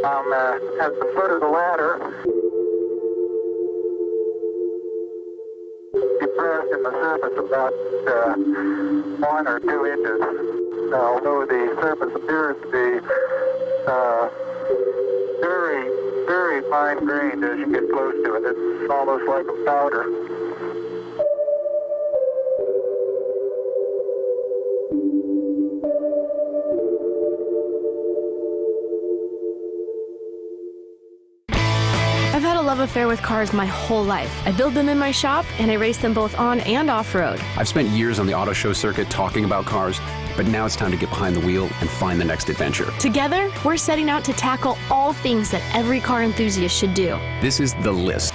at the foot of the ladder. Depressed in the surface about 1 or 2 inches. Although the surface appears to be very, very fine-grained as you get close to it. It's almost like a powder. I've had a love affair with cars my whole life. I build them in my shop, and I race them both on and off-road. I've spent years on the auto show circuit talking about cars, but now it's time to get behind the wheel and find the next adventure. Together, we're setting out to tackle all things that every car enthusiast should do. This is The List.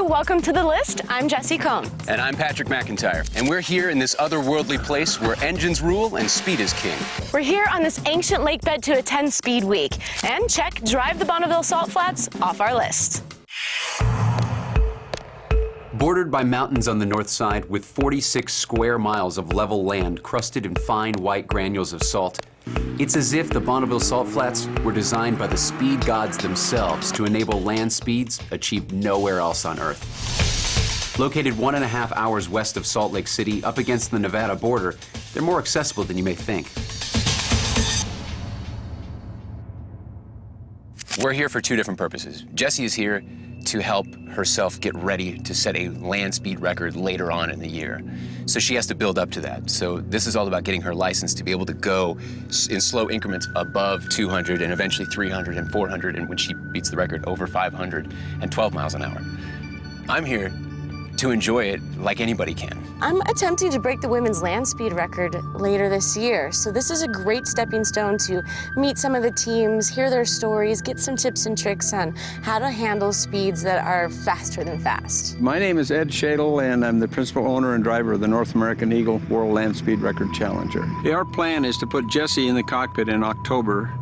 Welcome to The List. I'm Jessie Combs. And I'm Patrick McIntyre. And we're here in this otherworldly place where engines rule and speed is king. We're here on this ancient lake bed to attend Speed Week. And check Drive the Bonneville Salt Flats off our list. Bordered by mountains on the north side with 46 square miles of level land crusted in fine white granules of salt, it's as if the Bonneville Salt Flats were designed by the speed gods themselves to enable land speeds achieved nowhere else on Earth. Located 1.5 hours west of Salt Lake City, up against the Nevada border, they're more accessible than you may think. We're here for 2 different purposes. Jessie is here to help herself get ready to set a land speed record later on in the year. So she has to build up to that. So this is all about getting her license to be able to go in slow increments above 200 and eventually 300 and 400, and when she beats the record, over 512 miles an hour. I'm here to enjoy it like anybody can. I'm attempting to break the women's land speed record later this year, so this is a great stepping stone to meet some of the teams, hear their stories, get some tips and tricks on how to handle speeds that are faster than fast. My name is Ed Shadle, and I'm the principal owner and driver of the North American Eagle World Land Speed Record Challenger. Our plan is to put Jessie in the cockpit in October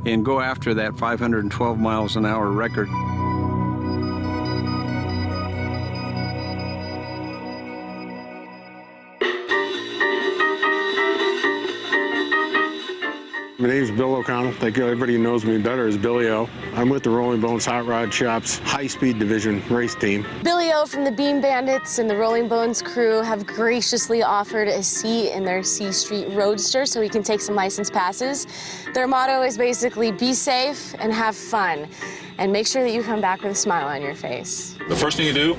and go after that 512 miles an hour record. My name's Bill O'Connell. I think everybody knows me better as Billy O. I'm with the Rolling Bones Hot Rod Shop's high-speed division race team. Billy O from the Bean Bandits and the Rolling Bones crew have graciously offered a seat in their C Street Roadster so we can take some license passes. Their motto is basically be safe and have fun, and make sure that you come back with a smile on your face. The first thing you do,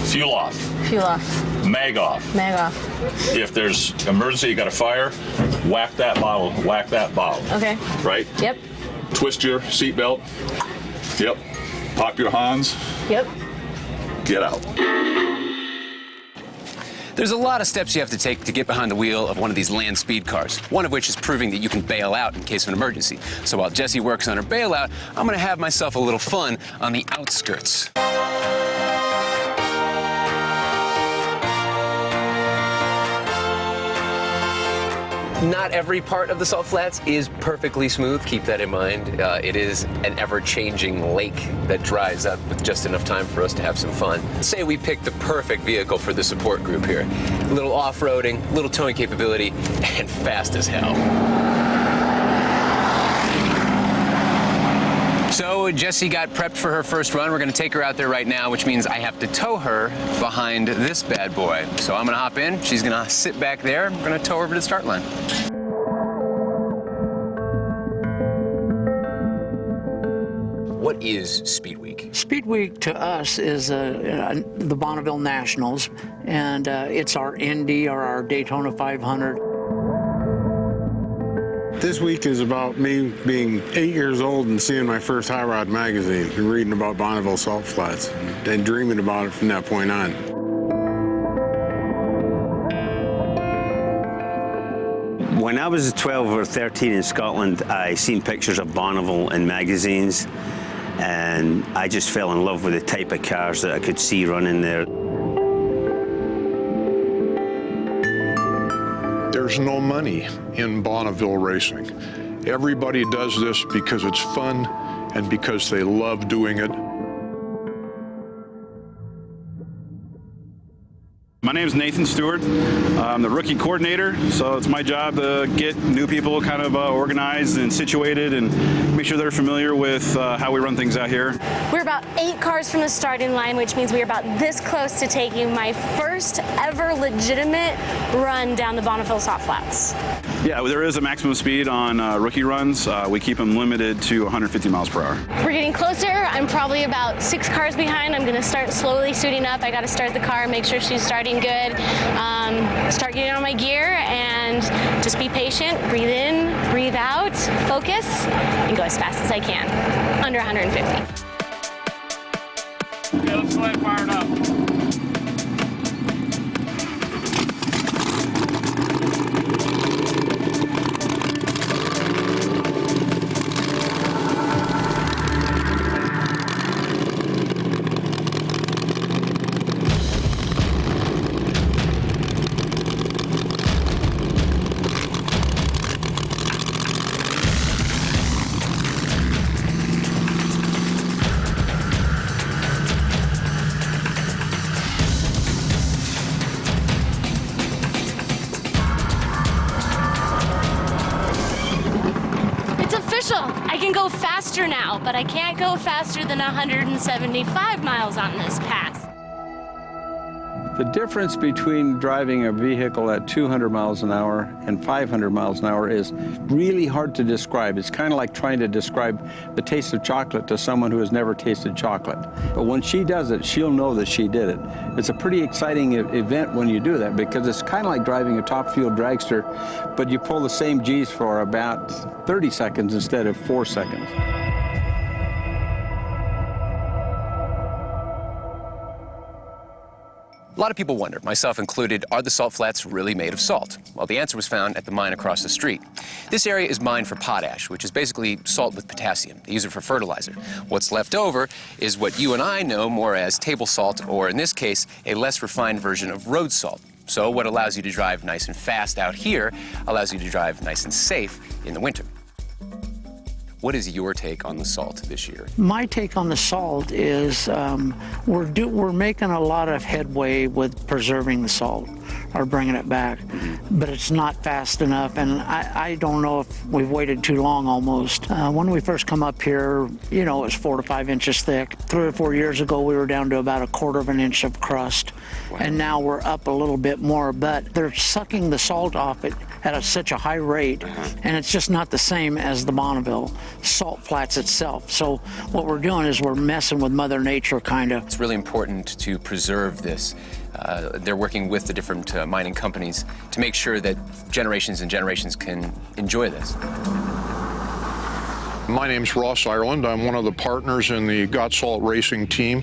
fuel off. Fuel off. Mag off. Mag off. If there's emergency, you got a fire, whack that bottle, whack that bottle. Okay. Right? Yep. Twist your seatbelt. Yep. Pop your Hans. Yep. Get out. There's a lot of steps you have to take to get behind the wheel of one of these land speed cars, one of which is proving that you can bail out in case of an emergency. So while Jessie works on her bailout, I'm gonna have myself a little fun on the outskirts. Not every part of the Salt Flats is perfectly smooth. Keep that in mind. It is an ever-changing lake that dries up with just enough time for us to have some fun. Say we pick the perfect vehicle for the support group here. A little off-roading, little towing capability, and fast as hell. So Jessie got prepped for her first run. We're gonna take her out there right now, which means I have to tow her behind this bad boy. So I'm gonna hop in, she's gonna sit back there, I'm gonna tow her over to the start line. What is Speed Week? Speed Week to us is the Bonneville Nationals, and it's our Indy or our Daytona 500. This week is about me being 8 years old and seeing my first Hot Rod magazine and reading about Bonneville Salt Flats and dreaming about it from that point on. When I was 12 or 13 in Scotland, I seen pictures of Bonneville in magazines, and I just fell in love with the type of cars that I could see running there. There's no money in Bonneville racing. Everybody does this because it's fun and because they love doing it. My name is Nathan Stewart. I'm the rookie coordinator, so it's my job to get new people kind of organized and situated and make sure they're familiar with how we run things out here. We're about 8 cars from the starting line, which means we're about this close to taking my first ever legitimate run down the Bonneville Salt Flats. Yeah, there is a maximum speed on rookie runs. We keep them limited to 150 miles per hour. We're getting closer. I'm probably about 6 cars behind. I'm going to start slowly suiting up. I got to start the car, make sure she's starting good, start getting on my gear, and just be patient, breathe in, breathe out, focus, and go as fast as I can, under 150. Okay, let's go ahead and fire it up. I can go faster now, but I can't go faster than 175 miles on this pass. The difference between driving a vehicle at 200 miles an hour and 500 miles an hour is really hard to describe. It's kind of like trying to describe the taste of chocolate to someone who has never tasted chocolate. But when she does it, she'll know that she did it. It's a pretty exciting event when you do that, because it's kind of like driving a top-fuel dragster, but you pull the same G's for about 30 seconds instead of 4 seconds. A lot of people wonder, myself included, are the salt flats really made of salt? Well, the answer was found at the mine across the street. This area is mined for potash, which is basically salt with potassium. They use it for fertilizer. What's left over is what you and I know more as table salt, or in this case, a less refined version of road salt. So what allows you to drive nice and fast out here allows you to drive nice and safe in the winter. What is your take on the salt this year? My take on the salt is we're making a lot of headway with preserving the salt or bringing it back, but it's not fast enough, and I don't know if we've waited too long almost. When we first come up here, you know, it was 4 to 5 inches thick. 3 or 4 years ago, we were down to about 1/4 of an inch of crust, and now we're up a little bit more, but they're sucking the salt off it at such a high rate, and it's just not the same as the Bonneville salt flats itself. So what we're doing is we're messing with Mother Nature, kind of. It's really important to preserve this. They're working with the different mining companies to make sure that generations and generations can enjoy this. My name's Ross Ireland. I'm one of the partners in the Got Salt Racing team,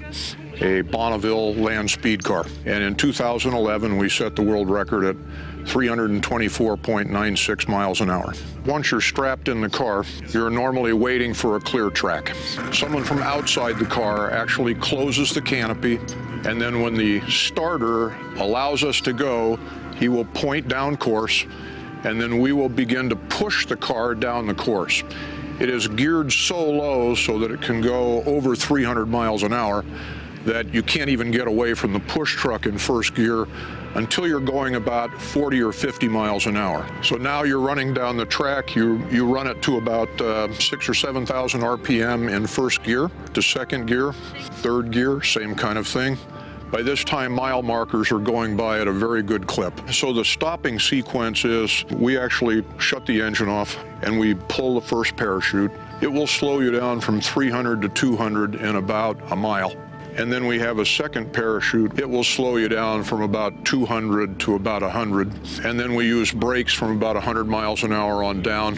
a Bonneville land speed car. And in 2011, we set the world record at 324.96 miles an hour. Once you're strapped in the car, you're normally waiting for a clear track. Someone from outside the car actually closes the canopy, and then when the starter allows us to go, he will point down course, and then we will begin to push the car down the course. It is geared so low so that it can go over 300 miles an hour that you can't even get away from the push truck in first gear until you're going about 40 or 50 miles an hour. So now you're running down the track, you run it to about 6,000 or 7,000 RPM in first gear, to second gear, third gear, same kind of thing. By this time, mile markers are going by at a very good clip. So the stopping sequence is we actually shut the engine off and we pull the first parachute. It will slow you down from 300 to 200 in about a mile. And then we have a second parachute. It will slow you down from about 200 to about 100. And then we use brakes from about 100 miles an hour on down.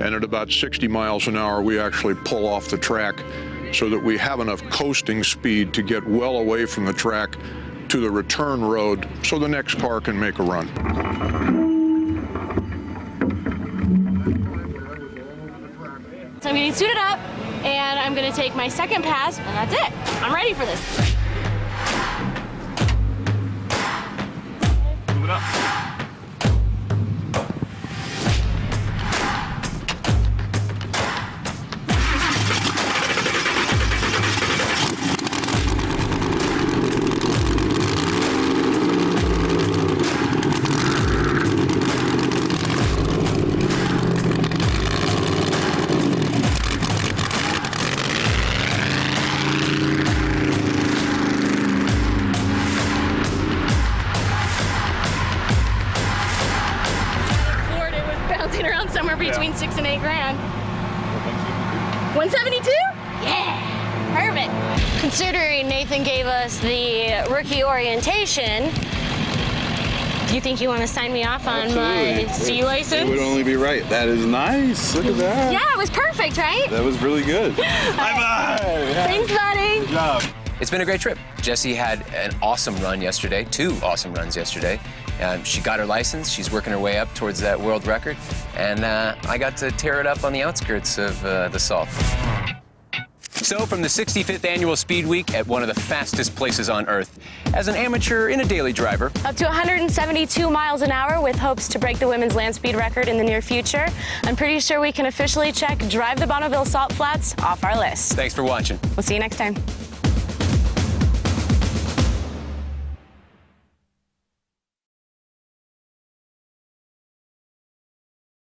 And at about 60 miles an hour, we actually pull off the track so that we have enough coasting speed to get well away from the track to the return road so the next car can make a run. So I'm getting suited up, and I'm gonna take my second pass, and that's it. I'm ready for this. Move it up. between 6 and 8 grand. 172? Yeah, perfect. Considering Nathan gave us the rookie orientation, do you think you want to sign me off on my C license? It would only be right. That is nice. Look at that. Yeah, it was perfect, right? That was really good. Bye-bye. Thanks, buddy. Good job. It's been a great trip. Jessie had an awesome run yesterday, 2 awesome runs yesterday. She got her license. She's working her way up towards that world record. And I got to tear it up on the outskirts of the Salt. So from the 65th Annual Speed Week at one of the fastest places on Earth, as an amateur and a daily driver, Up to 172 miles an hour with hopes to break the women's land speed record in the near future. I'm pretty sure we can officially check Drive the Bonneville Salt Flats off our list. thanks for watching. We'll see you next time.